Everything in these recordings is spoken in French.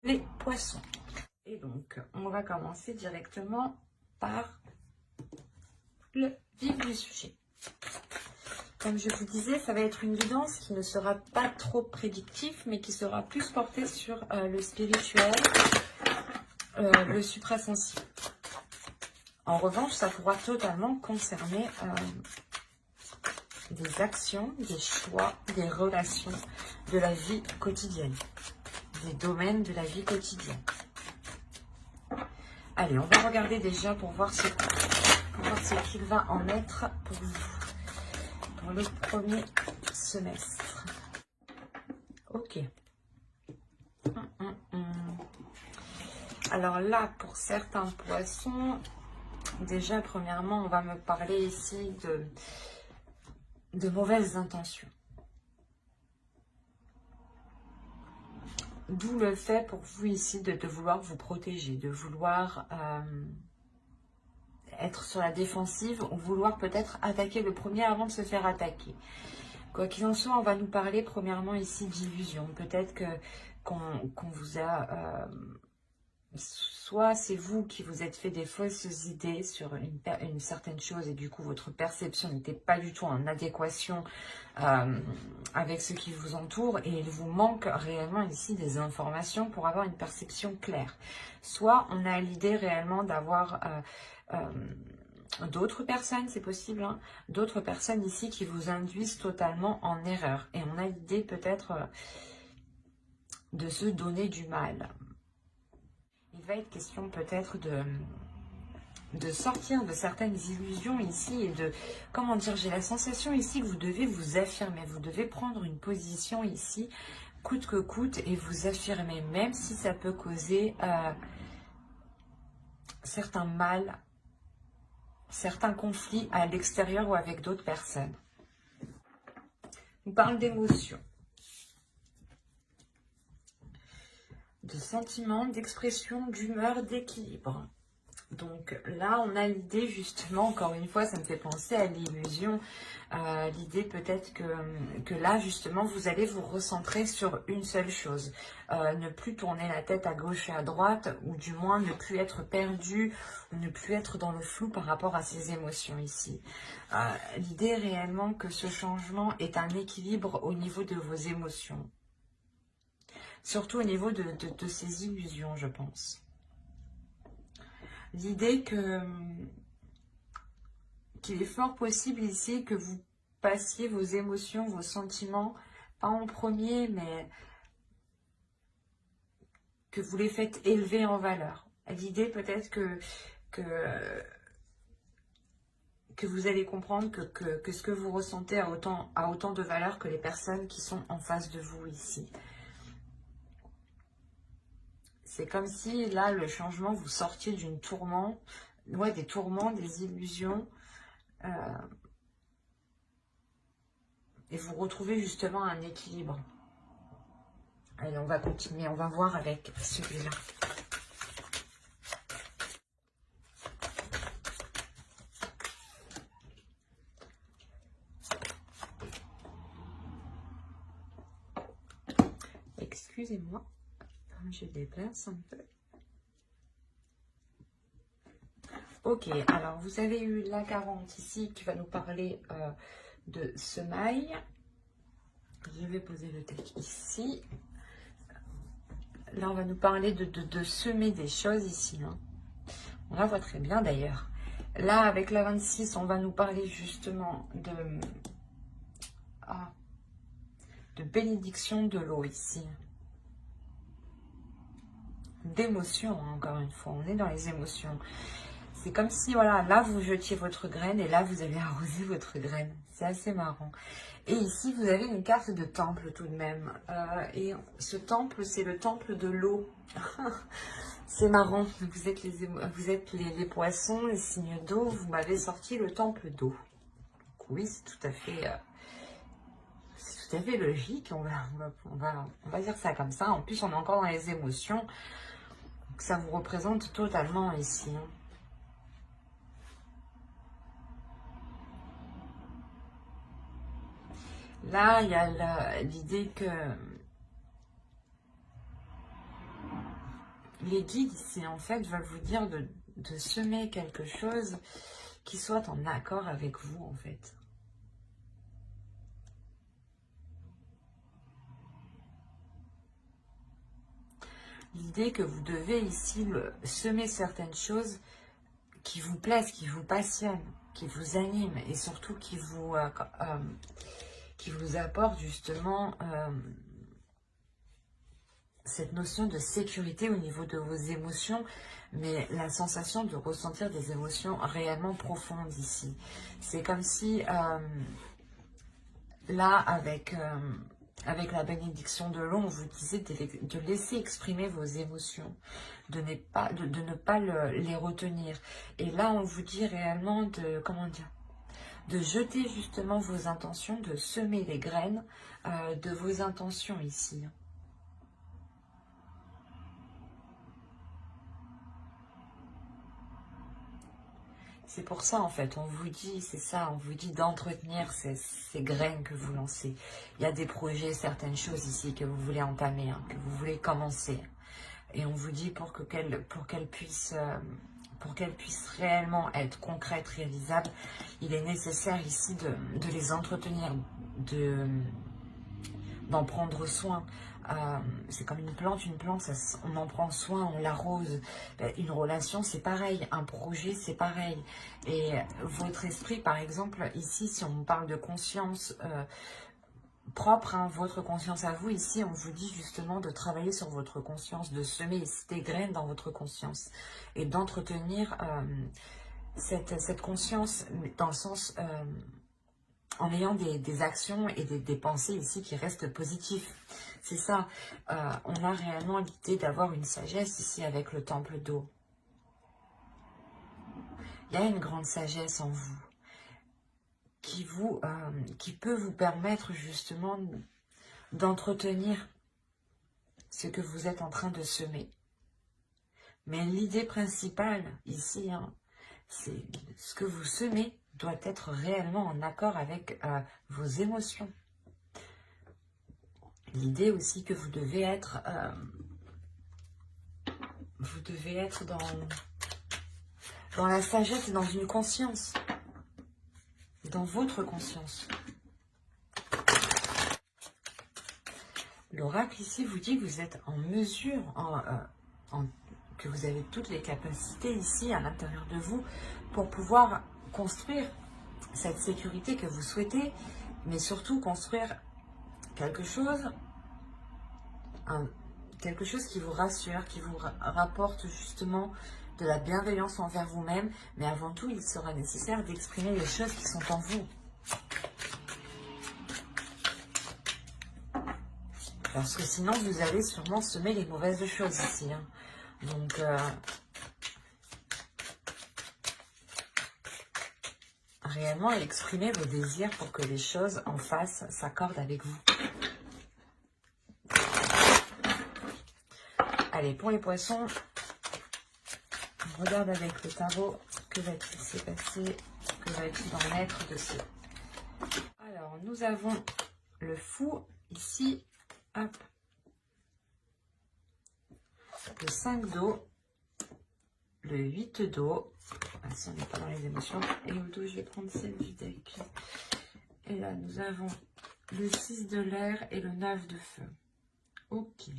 les poissons. Et donc, on va commencer directement par le vif du sujet. Comme je vous disais, ça va être une guidance qui ne sera pas trop prédictif, mais qui sera plus portée sur le spirituel, le suprasensible. En revanche, ça pourra totalement concerner des actions, des choix, des relations de la vie quotidienne, des domaines de la vie quotidienne. Allez, on va regarder déjà pour voir ce qu'il va en être pour vous, pour le premier semestre. Ok. Alors là, pour certains poissons, déjà, premièrement, on va me parler ici de mauvaises intentions. D'où le fait pour vous ici de vouloir vous protéger, de vouloir être sur la défensive ou vouloir peut-être attaquer le premier avant de se faire attaquer. Quoi qu'il en soit, on va nous parler premièrement ici d'illusion. Peut-être qu'on vous a... soit c'est vous qui vous êtes fait des fausses idées sur une certaine chose et du coup votre perception n'était pas du tout en adéquation avec ce qui vous entoure et il vous manque réellement ici des informations pour avoir une perception claire. Soit on a l'idée réellement d'avoir d'autres personnes, c'est possible, hein, d'autres personnes ici qui vous induisent totalement en erreur et on a l'idée peut-être de se donner du mal. Il va être question peut-être de sortir de certaines illusions ici et de, comment dire, j'ai la sensation ici que vous devez vous affirmer, vous devez prendre une position ici, coûte que coûte, et vous affirmer, même si ça peut causer certains mal, certains conflits à l'extérieur ou avec d'autres personnes. On parle d'émotions, de sentiments, d'expression, d'humeur, d'équilibre. Donc là, on a l'idée justement, encore une fois, ça me fait penser à l'illusion, l'idée peut-être que là, justement, vous allez vous recentrer sur une seule chose. Ne plus tourner la tête à gauche et à droite, ou du moins ne plus être perdu, ou ne plus être dans le flou par rapport à ces émotions ici. L'idée réellement que ce changement est un équilibre au niveau de vos émotions. Surtout au niveau de ces illusions, je pense. L'idée qu'il est fort possible ici que vous passiez vos émotions, vos sentiments, pas en premier, mais que vous les faites élever en valeur. L'idée peut-être que vous allez comprendre que ce que vous ressentez a autant de valeur que les personnes qui sont en face de vous ici. C'est comme si, là, le changement, vous sortiez d'une tourment, ouais, des tourments, des illusions, et vous retrouvez justement un équilibre. Allez, on va continuer, on va voir avec celui-là. Excusez-moi, je déplace un peu. Ok, alors vous avez eu la 40 ici qui va nous parler de semailles. Je vais poser le texte ici. Là, on va nous parler de semer des choses ici. Hein. On la voit très bien d'ailleurs. Là, avec la 26, on va nous parler justement de bénédiction de l'eau ici. D'émotions, hein, encore une fois. On est dans les émotions. C'est comme si, voilà, là, vous jetiez votre graine et là, vous avez arrosé votre graine. C'est assez marrant. Et ici, vous avez une carte de temple tout de même. Et ce temple, c'est le temple de l'eau. C'est marrant. Vous êtes les poissons, les signes d'eau. Vous m'avez sorti le temple d'eau. Oui, c'est tout à fait logique. On va dire ça comme ça. En plus, on est encore dans les émotions. Donc, ça vous représente totalement ici. Hein. Là, il y a l'idée que Les guides ici, en fait, veulent vous dire de semer quelque chose qui soit en accord avec vous, en fait. L'idée que vous devez ici semer certaines choses qui vous plaisent, qui vous passionnent, qui vous animent et surtout qui vous apportent justement cette notion de sécurité au niveau de vos émotions, mais la sensation de ressentir des émotions réellement profondes ici. C'est comme si, là, avec la bénédiction de l'eau, on vous disait de laisser exprimer vos émotions, de ne pas les retenir. Et là, on vous dit réellement de jeter justement vos intentions, de semer les graines de vos intentions ici. C'est pour ça, en fait, on vous dit, c'est ça, on vous dit d'entretenir ces graines que vous lancez. Il y a des projets, certaines choses ici que vous voulez entamer, hein, que vous voulez commencer. Et on vous dit pour qu'elles puissent réellement être concrètes, réalisables, il est nécessaire ici de les entretenir, d'en prendre soin. C'est comme une plante, on en prend soin, on l'arrose. Une relation, c'est pareil, un projet, c'est pareil. Et votre esprit, par exemple, ici, si on parle de conscience propre, hein, votre conscience à vous, ici, on vous dit justement de travailler sur votre conscience, de semer des graines dans votre conscience et d'entretenir cette conscience dans le sens... en ayant des actions et des pensées ici qui restent positives. C'est ça, on a réellement l'idée d'avoir une sagesse ici avec le temple d'eau. Il y a une grande sagesse en vous qui peut vous permettre justement d'entretenir ce que vous êtes en train de semer. Mais l'idée principale ici, hein, c'est ce que vous semez doit être réellement en accord avec vos émotions. L'idée aussi que vous devez être dans la sagesse et dans une conscience, dans votre conscience. L'oracle ici vous dit que vous êtes en mesure, que vous avez toutes les capacités ici à l'intérieur de vous pour pouvoir construire cette sécurité que vous souhaitez, mais surtout construire quelque chose qui vous rassure, qui vous rapporte justement de la bienveillance envers vous-même, mais avant tout, il sera nécessaire d'exprimer les choses qui sont en vous. Parce que sinon, vous allez sûrement semer les mauvaises choses ici. Hein. Donc, réellement, exprimez vos désirs pour que les choses en face s'accordent avec vous. Allez, pour les poissons, on regarde avec le tarot, que va-t-il se passer, que va-t-il en être de ce... Alors, nous avons le fou ici, hop, le 5 d'eau, le 8 d'eau, ah, si on n'est pas dans les émotions, et au dos, je vais prendre celle du deck. Et là, nous avons le 6 de l'air et le 9 de feu. Ok.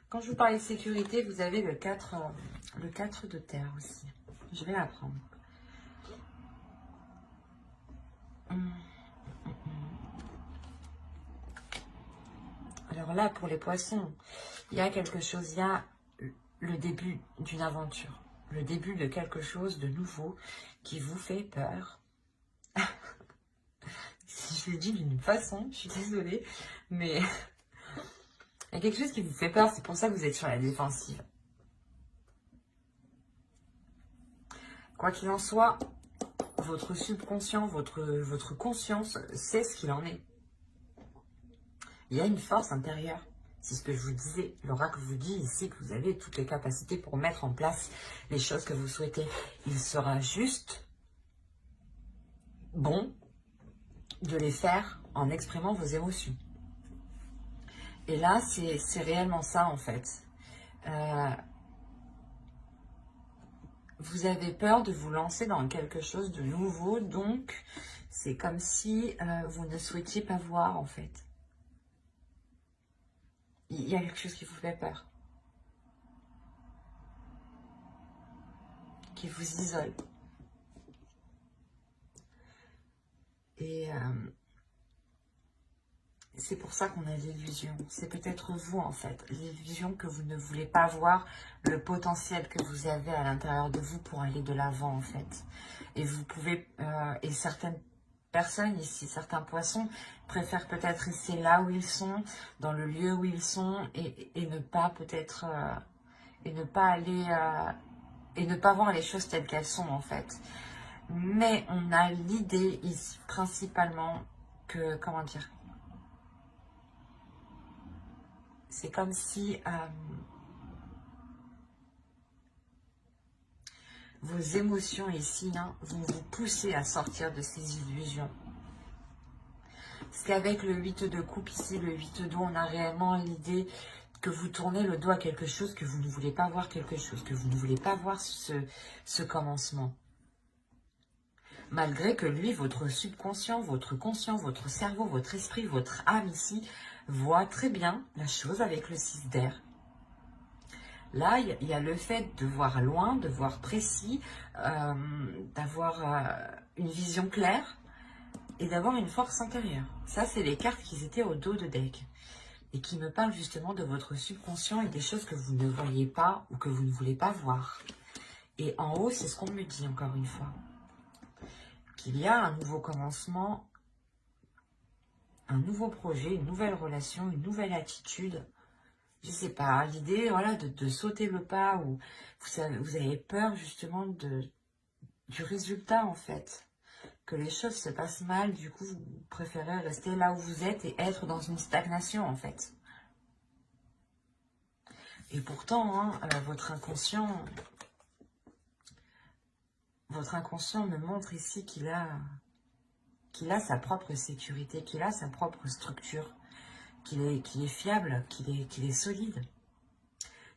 Quand je vous parlais de sécurité, vous avez le 4 de terre aussi. Je vais la prendre. Alors là, pour les poissons, il y a quelque chose, il y a le début d'une aventure. Le début de quelque chose de nouveau qui vous fait peur. Je le dis d'une façon, je suis désolée, mais... il y a quelque chose qui vous fait peur, c'est pour ça que vous êtes sur la défensive. Quoi qu'il en soit, votre subconscient, votre conscience sait ce qu'il en est. Il y a une force intérieure. C'est ce que je vous disais. L'oracle vous dit ici que vous avez toutes les capacités pour mettre en place les choses que vous souhaitez. Il sera juste bon de les faire en exprimant vos émotions. Et là, c'est réellement ça, en fait. Vous avez peur de vous lancer dans quelque chose de nouveau, donc c'est comme si vous ne souhaitiez pas voir, en fait. Il y a quelque chose qui vous fait peur, qui vous isole. Et c'est pour ça qu'on a l'illusion. C'est peut-être vous, en fait. L'illusion que vous ne voulez pas voir le potentiel que vous avez à l'intérieur de vous pour aller de l'avant, en fait. Et vous pouvez... et certaines personnes ici, certains poissons, préfèrent peut-être rester là où ils sont, dans le lieu où ils sont, et ne pas peut-être... et ne pas aller... et ne pas voir les choses telles qu'elles sont, en fait. Mais on a l'idée ici, principalement, que... Comment dire ? C'est comme si vos émotions ici vont vous pousser à sortir de ces illusions. Parce qu'avec le 8 de coupe ici, le 8 d'eau, on a réellement l'idée que vous tournez le dos à quelque chose, que vous ne voulez pas voir quelque chose, que vous ne voulez pas voir ce commencement. Malgré que lui, votre subconscient, votre conscient, votre cerveau, votre esprit, votre âme ici, voit très bien la chose avec le 6 d'air. Là, il y a le fait de voir loin, de voir précis, d'avoir une vision claire et d'avoir une force intérieure. Ça, c'est les cartes qui étaient au dos de deck et qui me parlent justement de votre subconscient et des choses que vous ne voyez pas ou que vous ne voulez pas voir. Et en haut, c'est ce qu'on me dit encore une fois. Qu'il y a un nouveau commencement, un nouveau projet, une nouvelle relation, une nouvelle attitude. Je sais pas, l'idée voilà, de sauter le pas ou vous avez peur justement du résultat en fait. Que les choses se passent mal, du coup vous préférez rester là où vous êtes et être dans une stagnation en fait. Et pourtant, votre inconscient me montre ici qu'il a sa propre sécurité, qu'il a sa propre structure, qu'il est fiable, qu'il est solide.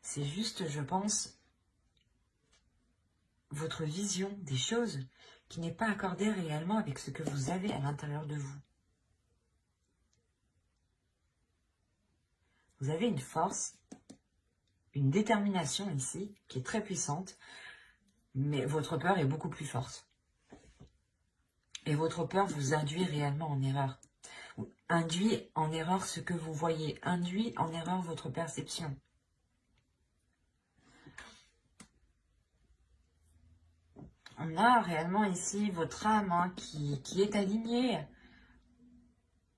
C'est juste, je pense, votre vision des choses qui n'est pas accordée réellement avec ce que vous avez à l'intérieur de vous. Vous avez une force, une détermination ici, qui est très puissante, mais votre peur est beaucoup plus forte. Et votre peur vous induit réellement en erreur. Induit en erreur ce que vous voyez, induit en erreur votre perception. On a réellement ici votre âme qui est alignée.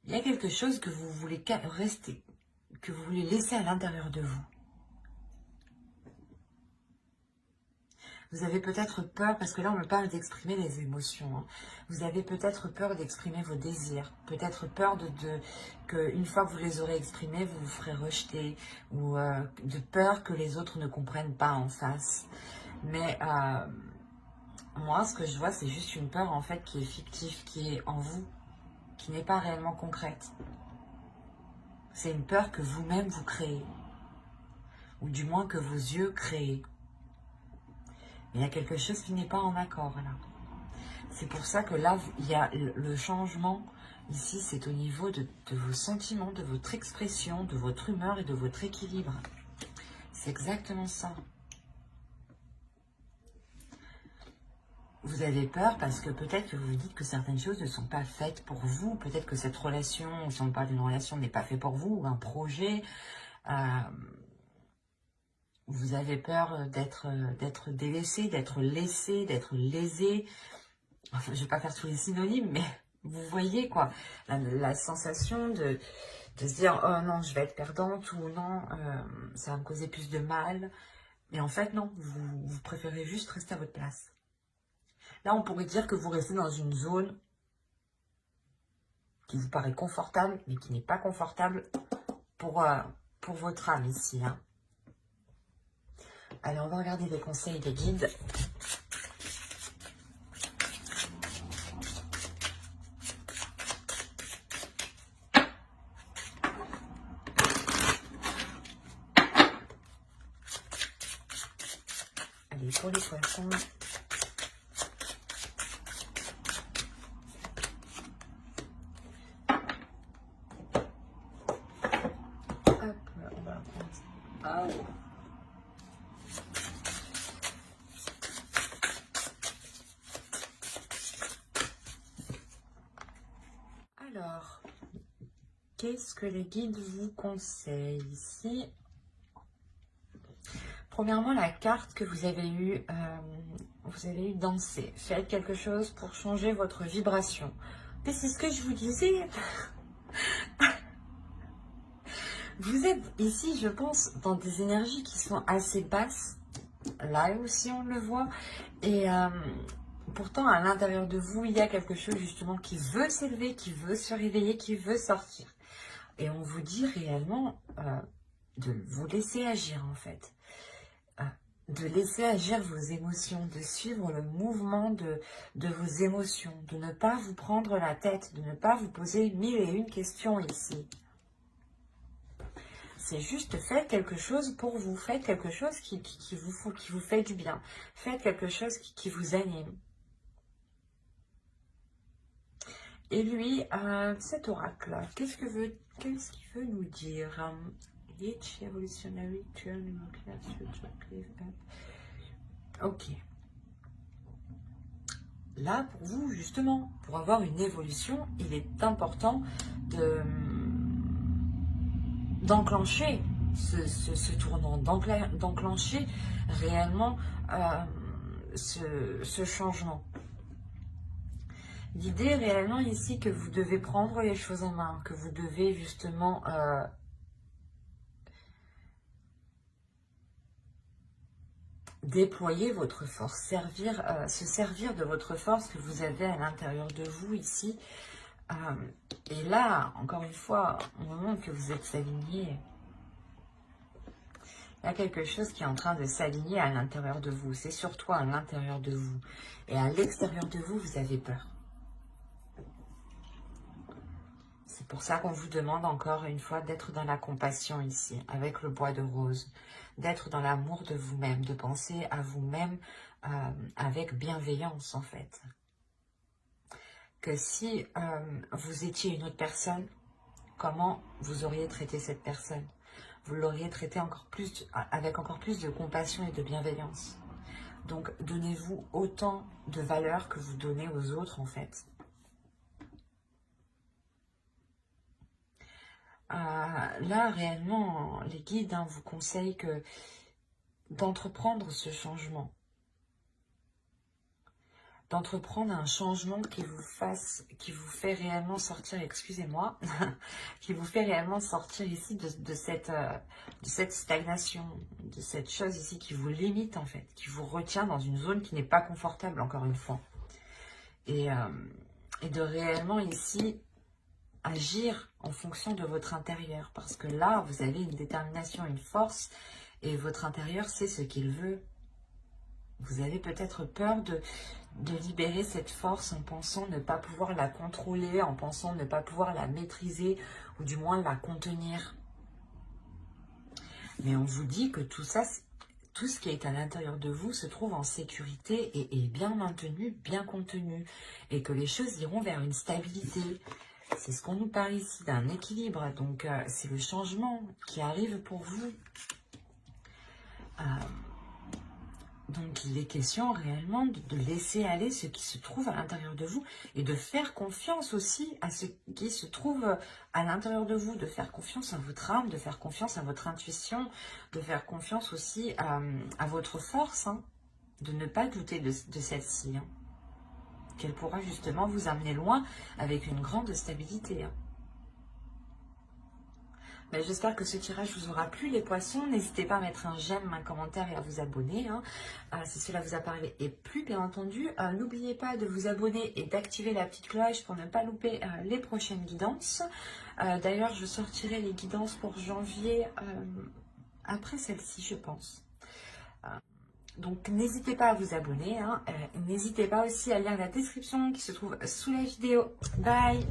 Il y a quelque chose que vous voulez rester, que vous voulez laisser à l'intérieur de vous. Vous avez peut-être peur, parce que là on me parle d'exprimer les émotions. Vous avez peut-être peur d'exprimer vos désirs. Peut-être peur qu'une fois que vous les aurez exprimés, vous vous ferez rejeter. Ou de peur que les autres ne comprennent pas en face. Mais moi, ce que je vois, c'est juste une peur en fait qui est fictive, qui est en vous, qui n'est pas réellement concrète. C'est une peur que vous-même vous créez. Ou du moins que vos yeux créent. Mais il y a quelque chose qui n'est pas en accord là. C'est pour ça que là, il y a le changement. Ici, c'est au niveau de vos sentiments, de votre expression, de votre humeur et de votre équilibre. C'est exactement ça. Vous avez peur parce que peut-être que vous vous dites que certaines choses ne sont pas faites pour vous. Peut-être que cette relation, si on parle d'une relation, n'est pas fait pour vous, ou un projet. Vous avez peur d'être délaissé, d'être laissé, d'être lésé. Enfin, je ne vais pas faire tous les synonymes, mais vous voyez quoi, la sensation de se dire « Oh non, je vais être perdante » ou « Non, ça va me causer plus de mal ». Mais en fait, non, vous préférez juste rester à votre place. Là, on pourrait dire que vous restez dans une zone qui vous paraît confortable, mais qui n'est pas confortable pour votre âme ici. Allez, on va regarder les conseils des guides. Allez, pour les poissons. Hop, on va prendre. Oh. Alors, qu'est-ce que les guides vous conseillent ici? Premièrement, la carte que vous avez eue danser. Faites quelque chose pour changer votre vibration. Mais c'est ce que je vous disais. Vous êtes ici, je pense, dans des énergies qui sont assez basses. Là aussi, on le voit. Et pourtant, à l'intérieur de vous, il y a quelque chose justement qui veut s'élever, qui veut se réveiller, qui veut sortir. Et on vous dit réellement de vous laisser agir, en fait. De laisser agir vos émotions, de suivre le mouvement de vos émotions, de ne pas vous prendre la tête, de ne pas vous poser 1001 questions ici. C'est juste faites quelque chose pour vous, faites quelque chose qui vous fait du bien, faites quelque chose qui vous anime. Et lui, cet oracle, qu'est-ce qu'il veut nous dire? Each evolutionary turn nuclear future cliff up. Ok. Là, pour vous, justement, pour avoir une évolution, il est important d'enclencher ce tournant, d'enclencher réellement ce changement. L'idée réellement ici que vous devez prendre les choses en main, que vous devez justement déployer votre force, se servir de votre force que vous avez à l'intérieur de vous ici. Et là, encore une fois, au moment que vous êtes aligné, il y a quelque chose qui est en train de s'aligner à l'intérieur de vous. C'est surtout à l'intérieur de vous. Et à l'extérieur de vous, vous avez peur. C'est pour ça qu'on vous demande encore une fois d'être dans la compassion ici, avec le bois de rose. D'être dans l'amour de vous-même, de penser à vous-même avec bienveillance en fait. Que si vous étiez une autre personne, comment vous auriez traité cette personne? Vous l'auriez traité avec encore plus de compassion et de bienveillance. Donc donnez-vous autant de valeur que vous donnez aux autres en fait. Là, réellement, les guides vous conseillent d'entreprendre ce changement. D'entreprendre un changement qui vous fait réellement sortir, excusez-moi, qui vous fait réellement sortir ici de cette stagnation, de cette chose ici qui vous limite en fait, qui vous retient dans une zone qui n'est pas confortable encore une fois. Et de réellement ici agir en fonction de votre intérieur. Parce que là, vous avez une détermination, une force, et votre intérieur sait ce qu'il veut. Vous avez peut-être peur de libérer cette force en pensant ne pas pouvoir la contrôler, en pensant ne pas pouvoir la maîtriser, ou du moins la contenir. Mais on vous dit que tout ça, tout ce qui est à l'intérieur de vous se trouve en sécurité et est bien maintenu, bien contenu, et que les choses iront vers une stabilité. C'est ce qu'on nous parle ici, d'un équilibre. Donc, c'est le changement qui arrive pour vous. Donc, il est question réellement de laisser aller ce qui se trouve à l'intérieur de vous et de faire confiance aussi à ce qui se trouve à l'intérieur de vous, de faire confiance à votre âme, de faire confiance à votre intuition, de faire confiance aussi à votre force, de ne pas douter de celle-ci. Qu'elle pourra justement vous amener loin avec une grande stabilité. J'espère que ce tirage vous aura plu les poissons. N'hésitez pas à mettre un j'aime, un commentaire et à vous abonner si cela vous a parlé. Et plus bien entendu, n'oubliez pas de vous abonner et d'activer la petite cloche pour ne pas louper les prochaines guidances. D'ailleurs, je sortirai les guidances pour janvier après celle-ci, je pense. Donc, n'hésitez pas à vous abonner. N'hésitez pas aussi à lire la description qui se trouve sous la vidéo. Bye!